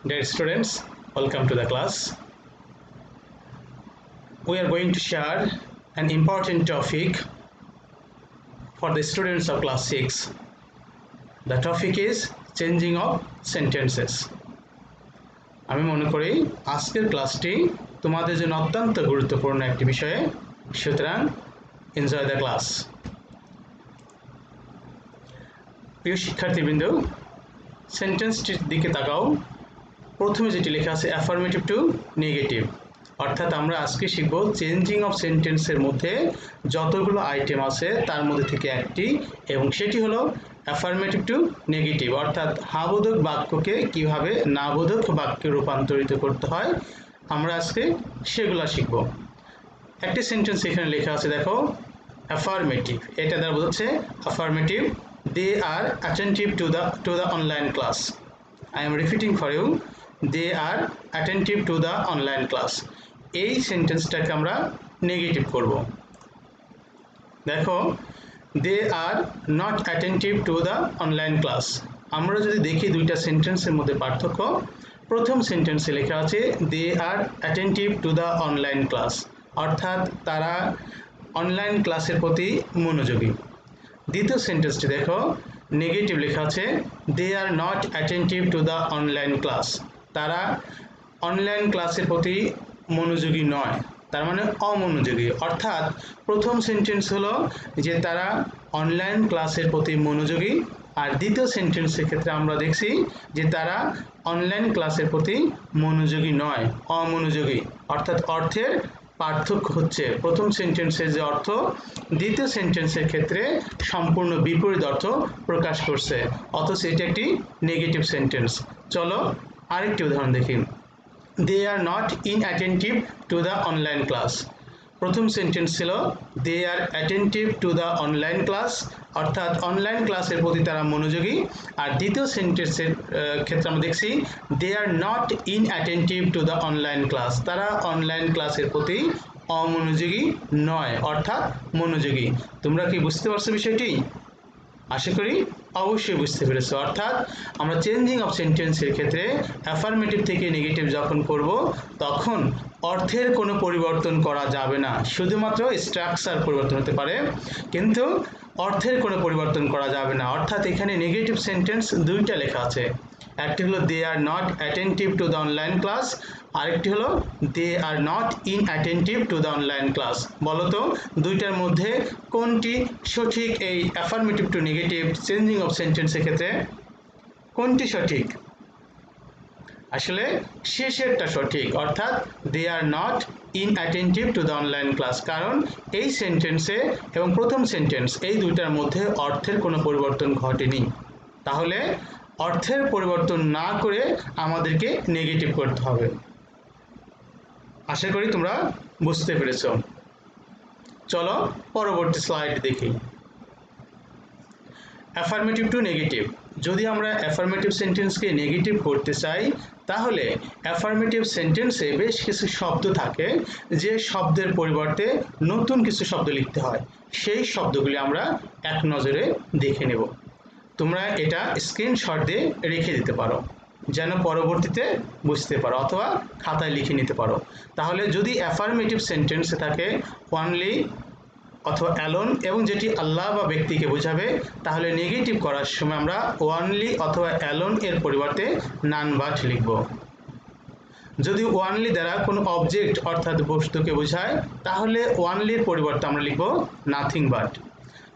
Dear students, welcome to the class. We are going to share an important topic for the students of class 6. The topic is changing of sentences. আমি মনে করি আজকের ক্লাসটি তোমাদের জন্য অত্যন্ত গুরুত্বপূর্ণ একটি বিষয়, সুতরাং এনজয় দ্য ক্লাস। প্রিয় শিক্ষার্থীবৃন্দ, সেন্টেন্সটির দিকে তাকাও। প্রথমে যেটি লেখা আছে অ্যাফার্মেটিভ টু নেগেটিভ, অর্থাৎ আমরা আজকে শিখব চেঞ্জিং অফ সেন্টেন্সের মধ্যে যতগুলো আইটেম আছে তার মধ্যে থেকে একটি, এবং সেটি হলো অ্যাফার্মেটিভ টু নেগেটিভ, অর্থাৎ হাবোধক বাক্যকে কিভাবে নাবোধক বাক্যে রূপান্তরিত করতে হয় আমরা আজকে সেগুলো শিখব। একটি সেন্টেন্স এখানে লেখা আছে, দেখো অ্যাফার্মেটিভ, এটা দ্বারা বোঝাচ্ছে affirmative they are attentive to the online class. I am repeating for you, they are attentive to the online class. এই সেন্টেন্সটাকে আমরা নেগেটিভ করব। দেখো they are not attentive to the online class. আমরা যদি দেখি দুইটা সেন্টেন্সের মধ্যে পার্থক্য, প্রথম সেন্টেন্সে লেখা আছে they are attentive to the online class, অর্থাৎ তারা অনলাইন ক্লাসের প্রতি মনোযোগী। দ্বিতীয় সেন্টেন্সটি দেখো নেগেটিভ লেখা আছে they are not attentive to the online class, তারা অনলাইন ক্লাসের প্রতি মনোযোগী নয়, তার মানে অমনোযোগী। অর্থাৎ প্রথম সেন্টেন্স হলো যে তারা অনলাইন ক্লাসের প্রতি মনোযোগী, আর দ্বিতীয় সেন্টেন্সের ক্ষেত্রে আমরা দেখছি যে তারা অনলাইন ক্লাসের প্রতি মনোযোগী নয়, অমনোযোগী। অর্থাৎ অর্থের পার্থক্য হচ্ছে প্রথম সেন্টেন্সের যে অর্থ দ্বিতীয় সেন্টেন্সের ক্ষেত্রে সম্পূর্ণ বিপরীত অর্থ প্রকাশ করছে, অথচ এটি একটি নেগেটিভ সেন্টেন্স। চলো আরেকটি উদাহরণ দেখি। They are not inattentive to the online class. প্রথম সেন্টেন্স ছিল they are attentive to the online class, অর্থাৎ অনলাইন ক্লাসের প্রতি তারা মনোযোগী, আর দ্বিতীয় সেন্টেন্সের ক্ষেত্রে আমরা দেখছি they are not inattentive to the online class, তারা অনলাইন ক্লাসের প্রতি অমনোযোগী নয়, অর্থাৎ মনোযোগী। তোমরা কি বুঝতে পারছো বিষয়টি? আশা করি অবশ্যই বুঝতে পেরেছো। অর্থাৎ আমরা চেঞ্জিং অফ সেন্টেন্সের ক্ষেত্রে অ্যাফার্মেটিভ থেকে নেগেটিভ যখন করব তখন অর্থের কোনো পরিবর্তন করা যাবে না, শুধুমাত্র স্ট্রাকচার পরিবর্তন হতে পারে, কিন্তু অর্থের কোনো পরিবর্তন করা যাবে না। অর্থাৎ এখানে নেগেটিভ সেন্টেন্স দুইটা লেখা আছে, একটি হলো they are not attentive to the online class, আরেকটি হলো they are not inattentive to the online class. বলো তো দুইটার মধ্যে কোনটি সঠিক? এই affirmative to negative changing of সেন্টেন্সের ক্ষেত্রে কোনটি সঠিক? আসলে শেষেরটা সঠিক, অর্থাৎ they are not inattentive to the online class, কারণ এই সেন্টেন্সে এবং প্রথম সেন্টেন্স এই দুইটার মধ্যে অর্থের কোনো পরিবর্তন ঘটেনি। তাহলে অর্থের পরিবর্তন না করে আমাদেরকে নেগেটিভ করতে হবে। আশা করি তোমরা বুঝতে পেরেছ। চলো পরবর্তী স্লাইড দেখি। অ্যাফার্মেটিভ টু নেগেটিভ, যদি আমরা অ্যাফার্মেটিভ সেন্টেন্সকে নেগেটিভ করতে চাই তাহলে অ্যাফার্মেটিভ সেন্টেন্সে বেশ কিছু শব্দ থাকে যে শব্দের পরিবর্তে নতুন কিছু শব্দ লিখতে হয়, সেই শব্দগুলি আমরা এক নজরে দেখে নেব। তোমরা এটা স্ক্রিনশট দিয়ে রেখে দিতে পারো যেন পরবর্তীতে বুঝতে পারো, অথবা খাতায় লিখে নিতে পারো। তাহলে যদি অ্যাফার্মেটিভ সেন্টেন্সে থাকে অনলি অথবা অ্যালোন এবং যেটি আল্লাহ বা ব্যক্তিকে বোঝাবে, তাহলে নেগেটিভ করার সময় আমরা ওয়ানলি অথবা অ্যালোন এর পরিবর্তে নান বাট লিখব। যদি ওয়ানলি দ্বারা কোনো অবজেক্ট অর্থাৎ বস্তুকে বোঝায় তাহলে ওয়ানলির পরিবর্তে আমরা লিখব নাথিং বাট।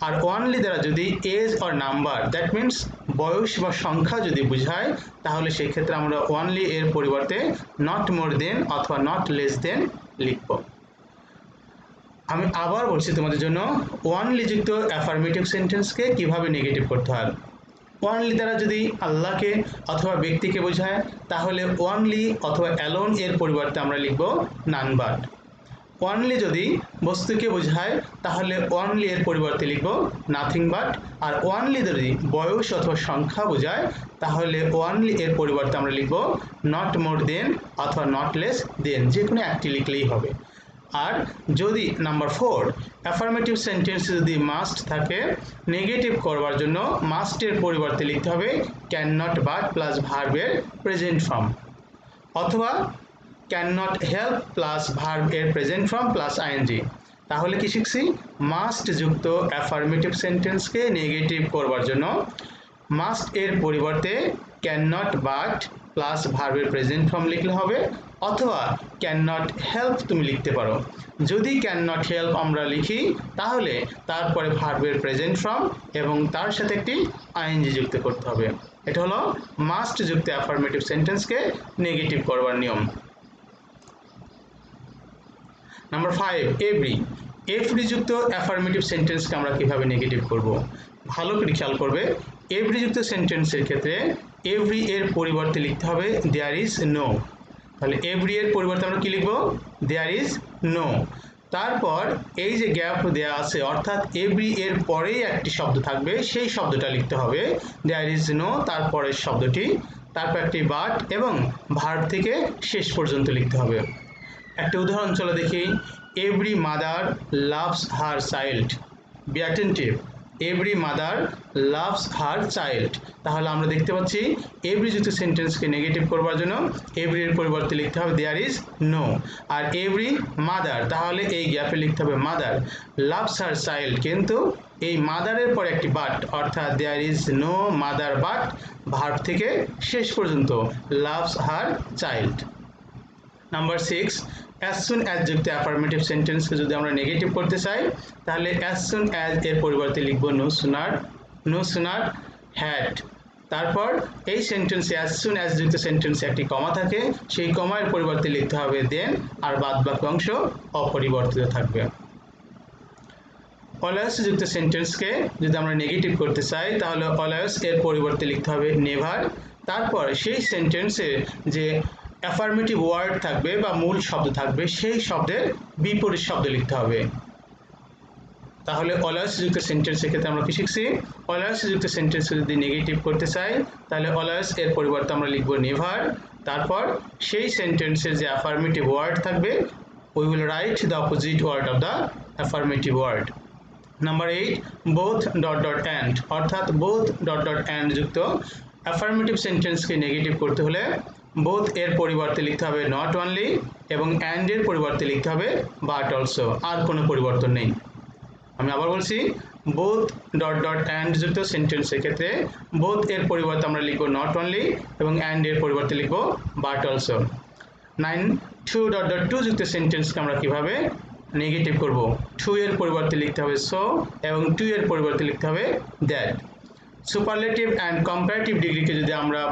আর ওয়ানলি দ্বারা যদি age or number, that means বয়স বা সংখ্যা যদি বোঝায় তাহলে সেক্ষেত্রে আমরা ওয়ানলি এর পরিবর্তে নট মোর দেন অথবা নট লেস দেন লিখব। আমি আবার বলছি তোমাদের জন্য, ওয়ানলি যুক্ত অ্যাফার্মেটিভ সেন্টেন্সকে কিভাবে নেগেটিভ করতে হয়। ওয়ানলি দ্বারা যদি আল্লাহকে অথবা ব্যক্তিকে বোঝায় তাহলে ওয়ানলি অথবা অ্যালোন এর পরিবর্তে আমরা লিখব নান বাট। ওয়ানলি যদি বস্তুকে বোঝায় তাহলে ওয়ানলি এর পরিবর্তে লিখব নাথিং বাট। আর ওয়ানলি যদি বয়স অথবা সংখ্যা বোঝায় তাহলে ওয়ানলি এর পরিবর্তে আমরা লিখব নট মোর দেন অথবা নট লেস দেন, যে কোনো একটি লিখলেই হবে। আর যদি নাম্বার 4 অ্যাফার্মেটিভ সেন্টেন্সে যদি মাস্ট থাকে, নেগেটিভ করবার জন্য মাস্টের পরিবর্তে লিখতে হবে ক্যান নট বাট প্লাস ভার্বের প্রেজেন্ট ফর্ম। অথবা can not help plus verb এর প্রেজেন্ট ফর্ম প্লাস আইএনজি। তাহলে কি শিখছি? মাস্ট যুক্ত অ্যাফার্মেটিভ সেন্টেন্সকে নেগেটিভ করবার জন্য মাস্ট এর পরিবর্তে ক্যান নট বাট প্লাস ভার্বের প্রেজেন্ট ফর্ম লিখলে হবে, অথবা ক্যান নট হেল্প তুমি লিখতে পারো। যদি ক্যান নট হেল্প আমরা লিখি তাহলে তারপরে ভার্বের প্রেজেন্ট ফর্ম এবং তার সাথে একটি আইএনজি যুক্ত করতে হবে। এটা হলো মাস্ট যুক্ত অ্যাফার্মেটিভ সেন্টেন্সকে নেগেটিভ করবার নিয়ম। Number 5, every. এভরি যুক্ত অ্যাফার্মেটিভ সেন্টেন্সকে আমরা কিভাবে নেগেটিভ করব? ভালো করে খেয়াল করবে। এভরি যুক্ত সেন্টেন্সের ক্ষেত্রে এভরি এর পরিবর্তে লিখতে হবে দেয়ার ইজ নো। তাহলে এভরি এর পরিবর্তে আমরা কি লিখব? There is no. তারপর এই যে গ্যাপ দেয়া আছে, অর্থাৎ এভরি এর পরেই একটি শব্দ থাকবে, সেই শব্দটা লিখতে হবে দেয়ার ইজ নো, তারপরের শব্দটি, তারপর একটি বাট এবং ভার্ব থেকে শেষ পর্যন্ত লিখতে হবে। একটা উদাহরণ চলো দেখি। Every mother loves her child. Be attentive. Every mother loves her child. তাহলে আমরা দেখতে পাচ্ছি এভরি যুক্ত সেন্টেন্সকে নেগেটিভ করবার জন্য এভরি এর পরিবর্তে লিখতে হবে দেয়ার ইজ নো। আর এভরি মাদার, তাহলে এই গ্যাপে লিখতে হবে মাদার লাভস হার চাইল্ড, কিন্তু এই মাদারের পর একটি বাট, অর্থাৎ there is no mother but verb থেকে শেষ পর্যন্ত loves her child. Number 6, as soon as যুক্ত অ্যাফার্মেটিভ সেন্টেন্সকে যদি আমরা নেগেটিভ করতে চাই তাহলে অ্যাজ সুন অ্যাজ এর পরিবর্তে লিখব no sooner, no sooner had. তারপর এই সেন্টেন্সে অ্যাজ সুন অ্যাজ যুক্ত সেন্টেন্সে একটি কমা থাকে, সেই কমার পরিবর্তে লিখতে হবে দেন, আর বাদ বাকি অংশ অপরিবর্তিত থাকবে। অলওয়েজ যুক্ত সেন্টেন্সকে যদি আমরা নেগেটিভ করতে চাই তাহলে অলওয়েজ এর পরিবর্তে লিখতে হবে নেভার। তারপর সেই সেন্টেন্সে যে অ্যাফার্মেটিভ ওয়ার্ড থাকবে বা মূল শব্দ থাকবে সেই শব্দের বিপরীত শব্দ লিখতে হবে। তাহলে অলওয়েজ যুক্ত সেন্টেন্সের ক্ষেত্রে আমরা কি শিখছি? অলওয়েজ যুক্ত সেন্টেন্সকে যদি নেগেটিভ করতে চাই তাহলে অলওয়েজ এর পরিবর্তে আমরা লিখব নেভার। তারপর সেই সেন্টেন্সের যে অ্যাফার্মেটিভ ওয়ার্ড থাকবে we will write the opposite word of the affirmative word. Number 8, both dot dot and, অর্থাৎ বোথ ডট ডট অ্যান্ড যুক্ত অ্যাফার্মেটিভ সেন্টেন্সকে নেগেটিভ করতে হলে বোথ এর পরিবর্তে লিখতে হবে নট অনলি এবং অ্যান্ড এর পরিবর্তে লিখতে হবে বাট অলসো, আর কোনো পরিবর্তন নেই। আমি আবার বলছি, বোথ ডট ডট অ্যান্ড যুক্ত সেন্টেন্সের ক্ষেত্রে বোথ এর পরিবর্তে আমরা লিখব নট অনলি এবং অ্যান্ড এর পরিবর্তে লিখব but also. 9, too dot dot to যুক্ত সেন্টেন্সকে আমরা কিভাবে নেগেটিভ করব? টু এর পরিবর্তে লিখতে হবে সো এবং টু এর পরিবর্তে লিখতে হবে দ্যাট। সুপারলেটিভ অ্যান্ড কম্পারেটিভ ডিগ্রিকে যদি আমরা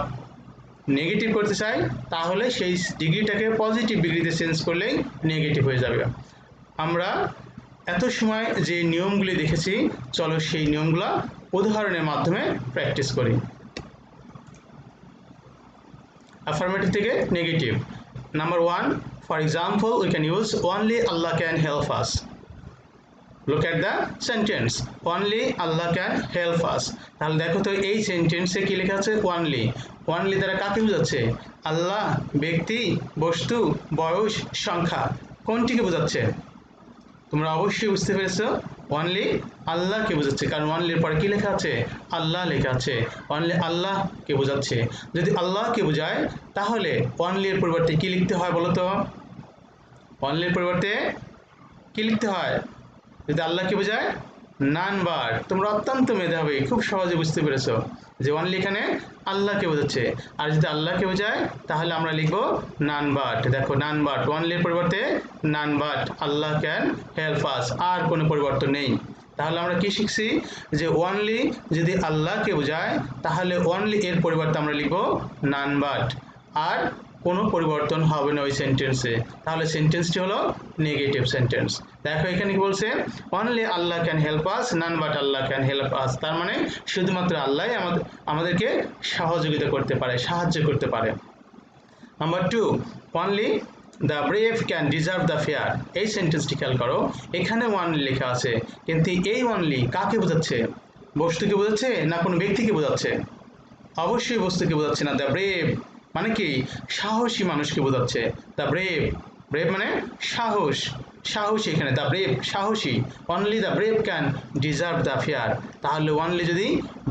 নেগেটিভ করতে চাই তাহলে সেই ডিগ্রিটাকে পজিটিভ ডিগ্রিতে চেঞ্জ করলেই নেগেটিভ হয়ে যাবে। আমরা এত সময় যে নিয়মগুলি দেখেছি, চলো সেই নিয়মগুলো উদাহরণের মাধ্যমে প্র্যাকটিস করি। অ্যাফার্মেটিভ থেকে negative. Number 1, for example we can use only Allah can help us. Look at the sentence, only Allah can help us. তাহলে দেখো তো এই সেন্টেন্সে কি লেখা আছে? only। only দ্বারা কাকে বোঝাচ্ছে? আল্লাহ, ব্যক্তি, বস্তু, বয়স, সংখ্যা, কোনটিকে বোঝাচ্ছে? তোমরা অবশ্যই বুঝতে পেরেছো, অনলি আল্লাহকে বোঝাচ্ছে, কারণ অনলির পরে কি লেখা আছে? আল্লাহ লেখা আছে। অনলি আল্লাহকে বোঝাচ্ছে। যদি আল্লাহকে বোঝায় তাহলে অনলির পরিবর্তে কি লিখতে হয় বলো তো? অনলির পরিবর্তে কি লিখতে হয় যদি আল্লাহকে বোঝায়? None but. তোমরা অত্যন্ত মেধাবী, খুব সহজে বুঝতে পেরেছো যে অনলি এখানে আল্লাহকে বোঝাচ্ছে, আর যদি আল্লাহকে বোঝায় তাহলে আমরা লিখব নান বাট। দেখো নান বাট, অনলির পরিবর্তে নান বাট আল্লাহ ক্যান হেল্প আস, আর কোনো পরিবর্তন নেই। তাহলে আমরা কি শিখছি? যে অনলি যদি আল্লাহকে বোঝায় তাহলে অনলি এর পরিবর্তে আমরা লিখব নান বাট, আর কোনো পরিবর্তন হবে না ওই সেন্টেন্সে। তাহলে সেন্টেন্সটি হলো নেগেটিভ সেন্টেন্স। দেখো এখানে কি বলছে? Only Allah can help us, naan but আল্লাহ ক্যান হেল্প আস। তার মানে শুধুমাত্র আল্লাহ আমাদেরকে সহযোগিতা করতে পারে, সাহায্য করতে পারে। Number 2, only the brave can deserve the fair. এই সেন্টেন্সটি খেয়াল করো, এখানে অনলি লেখা আছে, কিন্তু এই অনলি কাকে বোঝাচ্ছে? বস্তুকে বোঝাচ্ছে না কোনো ব্যক্তিকে বোঝাচ্ছে? অবশ্যই বস্তুকে বোঝাচ্ছে না। দ্য ব্রেভ মানে কি? সাহসী মানুষকে বোঝাচ্ছে। দ্য ব্রেভ, ব্রেভ মানে সাহস, সাহসী এখানে দ্য ব্রেভ সাহসী। Only the brave can deserve the fair. তাহলে অনলি যদি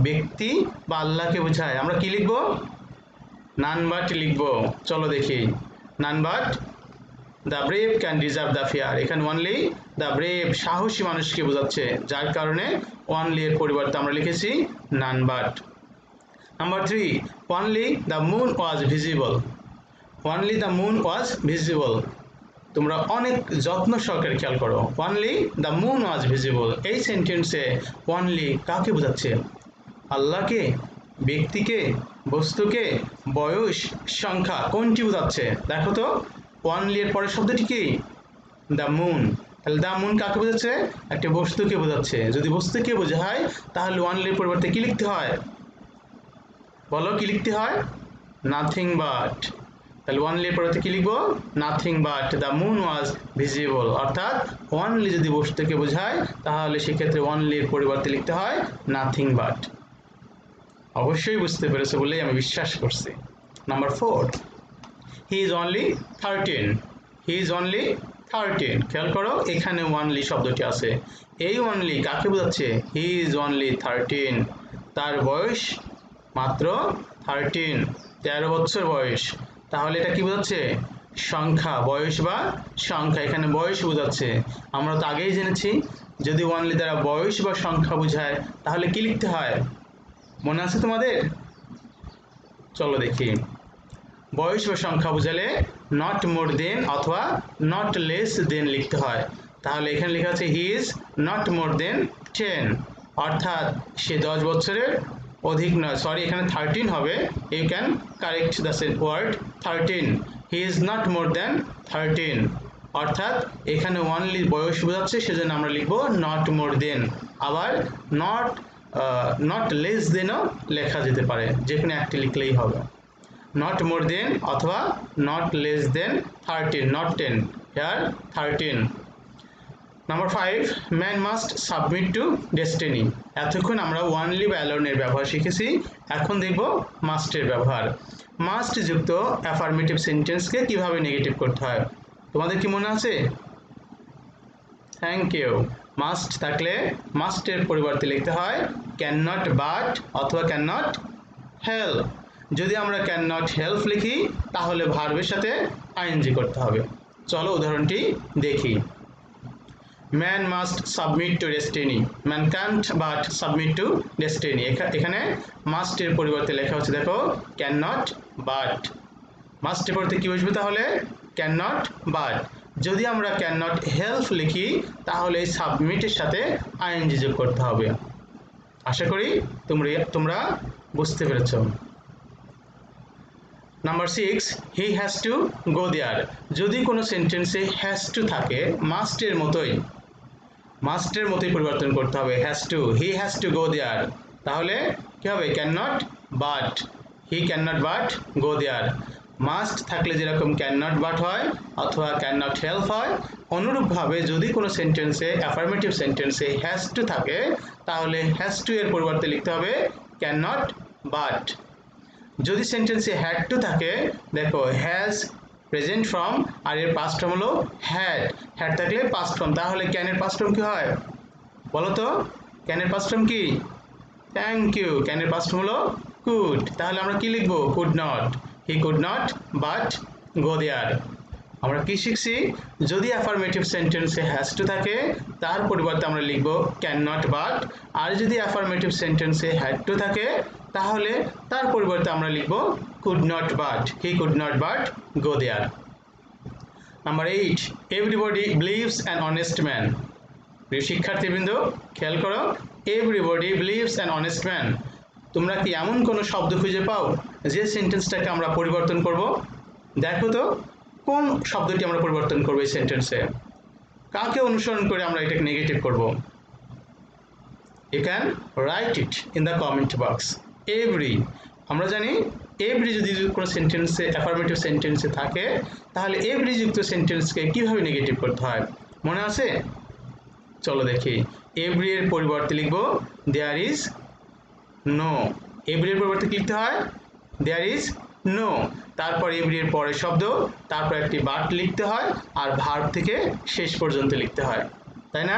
ব্যক্তি বা আল্লাহকে বোঝায় আমরা কি লিখবো? নান বাট লিখবো। চলো দেখি। None but the brave can deserve the fear. এখানে অনলি দ্য ব্রেভ সাহসী মানুষকে বোঝাচ্ছে, যার কারণে অনলি এর পরিবর্তে আমরা লিখেছি none but. Number 3, only the moon was visible. Only the moon was visible, তোমরা অনেক যত্ন সহকারে খেয়াল করো। Only the moon was visible, এই সেন্টেন্সে অনলি কাকে বোঝাচ্ছে? আল্লাহকে, ব্যক্তিকে, বস্তুকে, বয়স, সংখ্যা, কোনটি বোঝাচ্ছে? দেখো তো, অনলি এর পরের শব্দটি কি? The moon. তাহলে দ্য মুন কাকে বোঝাচ্ছে? একটা বস্তুকে বোঝাচ্ছে। যদি বস্তুকে বোঝায় তাহলে অনলির পরিবর্তে কি লিখতে হয়? বলো, কি লিখতে হয়? Nothing but. তাহলে অনলির পরিবর্তে কি লিখবো? Nothing but the moon was visible. অর্থাৎ অনলি যদি বস্তুকে বোঝায় তাহলে সেক্ষেত্রে অনলির পরিবর্তে লিখতে হয় নাথিং বাট। অবশ্যই বুঝতে পেরেছো বলেই আমি বিশ্বাস করছি। Number 4, he is only 13। He is only 13, খেয়াল করো এখানে অনলি শব্দটি আছে। এই অনলি কাকে বোঝাচ্ছে? হি ইজ অনলি 13, তার বয়স মাত্র 13 বছর বয়স। তাহলে এটা কি বোঝাচ্ছে? সংখ্যা, বয়স বা সংখ্যা। এখানে বয়স বোঝাচ্ছে। আমরা তো আগেই জেনেছি যদি অনলি দ্বারা বয়স বা সংখ্যা বোঝায় তাহলে কি লিখতে হয়? মনে আছে তোমাদের? চলো দেখি। বয়স বা সংখ্যা বোঝালে নট মোর দেন অথবা নট লেস দেন লিখতে হয়। তাহলে এখানে লেখা আছে হি ইজ নট মোর দেন 10, অর্থাৎ সে 10 বছরের অধিক নয়। সরি, এখানে 13 হবে। You can correct the word 13। He is not more than 13, অর্থাৎ এখানে অনলি বয়স বোঝাচ্ছে, সেজন্য আমরা লিখবো নট মোর দেন। আবার নট লেস দেনও লেখা যেতে পারে, যে কোনো একটি লিখলেই হবে। নট মোর দেন অথবা not less than 13, not 10, here 13। Number 5, man must submit to destiny. এতক্ষণ আমরা অনলি বা অ্যালোনের ব্যবহার শিখেছি, এখন দেখব মাস্টের ব্যবহার। মাস্ট যুক্ত অ্যাফার্মেটিভ সেন্টেন্সকে কিভাবে নেগেটিভ করতে হয় তোমাদের কি মনে আছে? Thank you. মাস্ট থাকলে মাস্টের পরিবর্তে লিখতে হয় ক্যান নট বাট অথবা ক্যান নট হেল্প। যদি আমরা ক্যান নট হেল্প লিখি তাহলে ভার্বের সাথে আইএনজি করতে হবে। চলো উদাহরণটি দেখি। Man must submit to destiny, man can't but submit to destiny. এখানে মাস্টের পরিবর্তে লেখা হচ্ছে দেখো ক্যান নট বাট। মাস্টের পরিবর্তে কি বসবে তাহলে? Can not but. যদি আমরা ক্যান নট হেল্প লিখি তাহলে সাবমিটের সাথে আইএনজি যোগ করতে হবে। আশা করি তোমরা বুঝতে পেরেছ। Number 6, he has to go there. যদি কোনো সেন্টেন্সে হ্যাজ টু থাকে মাস্টের মতোই পরিবর্তন করতে হবে has to. He has to go there, তাহলে কি হবে? Can not but. He can not but go there. Must থাকলে যেরকম ক্যান নট বাট হয় অথবা ক্যান নট হেল্প হয়, অনুরূপভাবে যদি কোনো সেন্টেন্সে অ্যাফার্মেটিভ সেন্টেন্সে হ্যাজ টু থাকে তাহলে হ্যাজ টু এর পরিবর্তে লিখতে হবে ক্যান নট বাট। যদি সেন্টেন্সে হ্যাড টু থাকে, দেখো হ্যাজ প্রেজেন্ট ফর্ম আর এর পাস্ট ফর্ম হলো হ্যাড। হ্যাড থাকলে পাস্ট ফর্ম, তাহলে ক্যানের পাস্ট ফর্ম কি হয় বলো তো? ক্যানের পাস্ট ফর্ম কি? Thank you. ক্যানের পাস্ট ফর্ম হলো কুড। তাহলে আমরা কি লিখবো? Could not. He could not but go there. আমরা কি শিখছি? যদি অ্যাফার্মেটিভ সেন্টেন্সে হ্যাজ টু থাকে তার পরিবর্তে আমরা লিখব ক্যান নট বাট, আর যদি অ্যাফার্মেটিভ সেন্টেন্সে হ্যাড টু থাকে তাহলে তার পরিবর্তে আমরা লিখব could not but. He could not but go there. Number 8, everybody believes an honest man. প্রিয় শিক্ষার্থীবৃন্দ খেয়াল করো, everybody believes an honest man. তোমরা কি এমন কোনো শব্দ খুঁজে পাও যে সেন্টেন্সটাকে আমরা পরিবর্তন করব? দেখো তো কোন শব্দটি আমরা পরিবর্তন করব এই সেন্টেন্সে? কাকে অনুসরণ করে আমরা এটাকে নেগেটিভ করব? You can write it in the comment box. Every, আমরা জানি এভরি যদি কোনো সেন্টেন্সে অ্যাফার্মেটিভ সেন্টেন্সে থাকে তাহলে এভরি যুক্ত সেন্টেন্সকে কিভাবে নেগেটিভ করতে হয় মনে আছে? চলো দেখি। এভরি এর পরিবর্তে লিখব দেয়ার ইজ নো। এভরি এর পরিবর্তে কি লিখতে হয়? There is no. তারপর এভরি এর পরের শব্দ, তারপর একটি বাট লিখতে হয় আর ভার্ব থেকে শেষ পর্যন্ত লিখতে হয়, তাই না?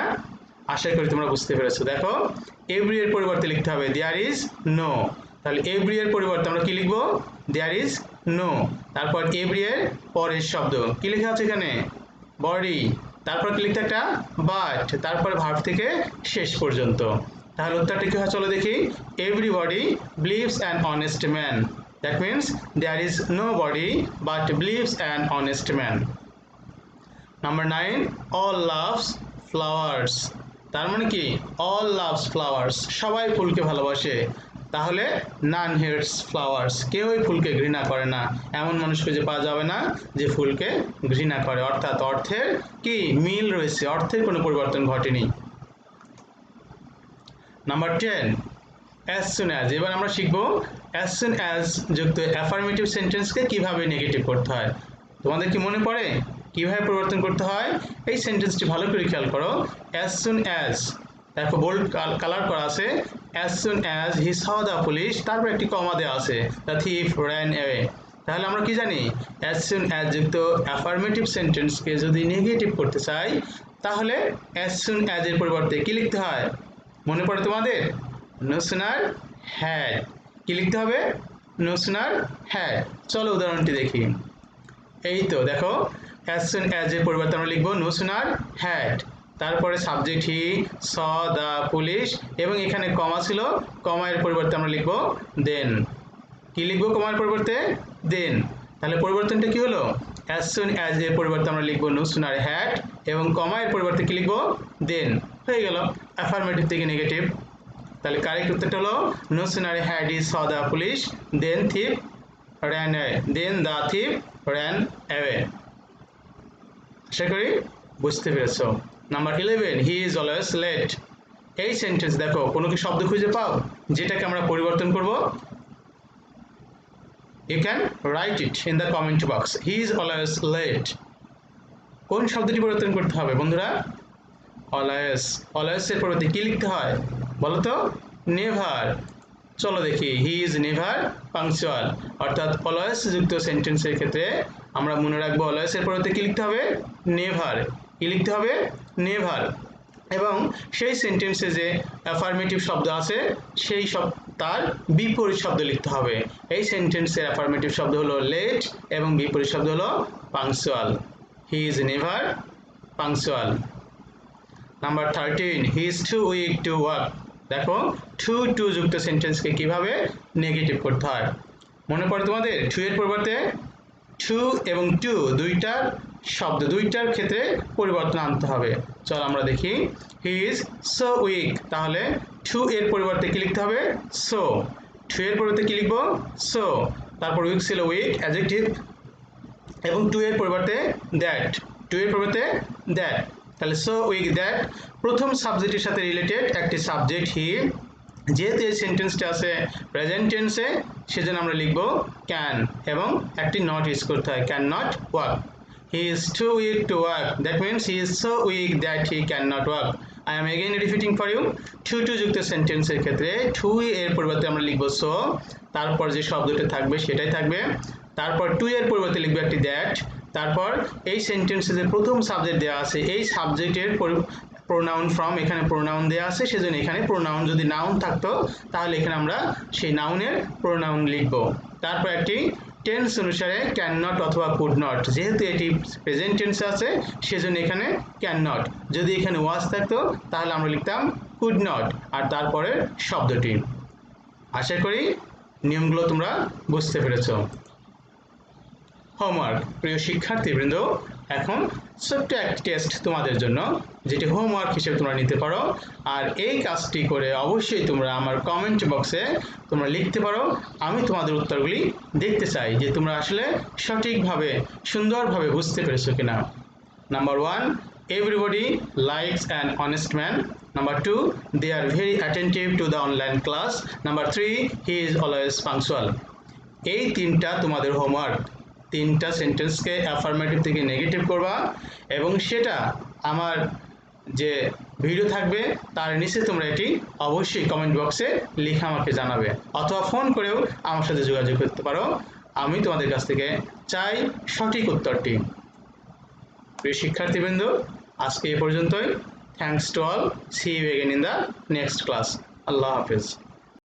আশা করি তোমরা বুঝতে পেরেছো। দেখো এভরি এর পরিবর্তে লিখতে হবে দেয়ার ইজ নো। তাহলে এভরি এর পরিবর্তে আমরা কি লিখবো? There is no. তারপর এভরি এর পরের শব্দ কি লেখা আছে এখানে? বডি। তারপর কি লিখতে একটা? বাট। তারপর ভার্ব থেকে শেষ পর্যন্ত। তাহলে উত্তরটা কি হয় চলো দেখি। Everybody believes an honest man. That means there is nobody but believes an honest man. Number 9, all loves flowers. তার মানে কি? অল লাভস ফ্লাওয়ার্স, সবাই ফুলকে ভালোবাসে। তাহলে নান হেটস ফ্লাওয়ার্স, কেউই ফুলকে ঘৃণা করে না। এমন মানুষ খুঁজে পাওয়া যাবে না যে ফুলকে ঘৃণা করে। অর্থাৎ অর্থের কি মিল রয়েছে, অর্থের কোনো পরিবর্তন ঘটেনি। Number 10, as soon as. এবার আমরা শিখব অ্যাজ সুন অ্যাজ যুক্ত অ্যাফার্মেটিভ সেন্টেন্সকে কিভাবে নেগেটিভ করতে হয়। তোমাদের কি মনে পড়ে কিভাবে পরিবর্তন করতে হয়? এই সেন্টেন্সটি ভালো করে খেয়াল করো। অ্যাজ সুন অ্যাজ, দেখো বোল্ড কালার করা আছে। As soon as he saw the police, তারপর একটি কমা দেওয়া আছে, দ্য থিফ র্যান অ্যাওয়ে। তাহলে আমরা কি জানি? অ্যাজ সুন অ্যাজ যুক্ত অ্যাফার্মেটিভ সেন্টেন্সকে যদি নেগেটিভ করতে চাই তাহলে অ্যাজ সুন অ্যাজ এর পরিবর্তে কি লিখতে হয়? মনে পড়ে তোমাদের? No sooner had. কি লিখতে হবে? No sooner had. চলো উদাহরণটি দেখি। এই তো দেখো, অ্যাজ সুন অ্যাজ এর পরিবর্তে আমরা লিখবো নো সুনার হ্যাড। তারপরে subject he saw the police, এবং এখানে কমা ছিল, কমা এর পরিবর্তে আমরা লিখবো দেন। কি লিখবো কমার পরিবর্তে? দেন। তাহলে পরিবর্তনটা কি হলো? অ্যাজ সুন অ্যাজ এর পরিবর্তে আমরা লিখবো নো সুনার হ্যাড, এবং কমা এর পরিবর্তে কি লিখবো? দেন। হয়ে গেল অ্যাফার্মেটিভ থেকে নেগেটিভ। তাহলে কারেক্ট উত্তরটা হলো no sooner had he saw the police then thief ran away, then the thief ran away. আশা করি বুঝতে পেরেছো। Number 11, he is always late. এই সেন্টেন্স দেখো কোনো কি শব্দ খুঁজে পাও যেটাকে আমরা পরিবর্তন করব? You can write it in the comment box. He is always late. কোন শব্দটি পরিবর্তন করতে হবে বন্ধুরা? অলওয়েজ। অলওয়েজ এর পরিবর্তে কি লিখতে হয় বলো তো? নেভার। চলো দেখি। হি ইজ নেভার পাংচুয়াল। অর্থাৎ অলওয়েজ যুক্ত সেন্টেন্সের ক্ষেত্রে আমরা মনে রাখবো অলওয়েজ এর পরিবর্তে কি লিখতে হবে? নেভার। কি লিখতে হবে? নেভার। এবং সেই সেন্টেন্সে যে অ্যাফার্মেটিভ শব্দ আছে সেই সব তার বিপরীত শব্দ লিখতে হবে। এই সেন্টেন্সের অ্যাফার্মেটিভ শব্দ হলো লেট এবং বিপরীত শব্দ হলো punctual. He is never punctual. Number 13, he is too weak to work. দেখো টু যুক্ত সেন্টেন্সকে কিভাবে নেগেটিভ করতে হয় মনে পড়ে তোমাদের? টু এর পরিবর্তে টু এবং টু দুইটার শব্দ, দুইটার ক্ষেত্রে পরিবর্তন আনতে হবে। চল আমরা দেখি। হি ইজ সো উইক, তাহলে টু এর পরিবর্তে কি লিখতে হবে? সো। টু এর পরিবর্তে কি লিখবো? সো। তারপর উইক ছিল উইক অ্যাডজেক্টিভ, এবং টু এর পরিবর্তে দ্যাট। টু এর পরিবর্তে দ্যাট। তাহলে সো উইক দ্যাট প্রথম সাবজেক্টের সাথে রিলেটেড একটি সাবজেক্ট হি। যেহেতু এই সেন্টেন্সটা আছে প্রেজেন্ট টেন্সে সেজন্য আমরা লিখব ক্যান, এবং একটি নট ইউজ করতে হয়, can not work. He is too weak to work, that means he is so weak that he can not work. I am again repeating for you. Too যুক্ত সেন্টেন্সের ক্ষেত্রে টু এর পরিবর্তে আমরা লিখব সো, তারপর যে শব্দটা থাকবে সেটাই থাকবে, তারপর টু এর পরিবর্তে লিখবে একটি দ্যাট, তারপর এই সেন্টেন্সে যে প্রথম সাবজেক্ট দেওয়া আছে এই সাবজেক্টের প্রোনাউন ফর্ম এখানে প্রোনাউন দেওয়া আছে, সেজন্য এখানে প্রোনাউন যদি নাউন থাকতো তাহলে এখানে আমরা সেই নাউনের প্রোনাউন লিখব। তারপর একটি টেন্স অনুসারে ক্যান নট অথবা কুড নট, যেহেতু এটি প্রেজেন্ট টেন্স আছে সেজন্য এখানে ক্যান নট। যদি এখানে ওয়াজ থাকতো তাহলে আমরা লিখতাম কুড নট আর তারপরে শব্দটি। আশা করি নিয়মগুলো তোমরা বুঝতে পেরেছো। হোমওয়ার্ক। প্রিয় শিক্ষার্থীবৃন্দ, এখন ছোট্ট একটি টেস্ট তোমাদের জন্য, যেটি হোমওয়ার্ক হিসেবে তোমরা নিতে পারো। আর এই কাজটি করে অবশ্যই তোমরা আমার কমেন্ট বক্সে তোমরা লিখতে পারো। আমি তোমাদের উত্তরগুলি দেখতে চাই যে তোমরা আসলে সঠিকভাবে সুন্দরভাবে বুঝতে পেরেছো কিনা। Number 1, everybody likes an honest man. Number 2, they are very attentive to the online class. Number 3, he is always punctual. এই তিনটা তোমাদের হোমওয়ার্ক। তিনটা সেন্টেন্সকে অ্যাফার্মেটিভ থেকে নেগেটিভ করবা, এবং সেটা আমার যে ভিডিও থাকবে তার নিচে তোমরা এটি অবশ্যই কমেন্ট বক্সে লিখে আমাকে জানাবে, অথবা ফোন করেও আমার সাথে যোগাযোগ করতে পারো। আমি তোমাদের কাছ থেকে চাই সঠিক উত্তরটি। প্রিয় শিক্ষার্থীবৃন্দ, আজকে এ পর্যন্তই। Thanks to all. See you again in the next class. আল্লাহ হাফেজ।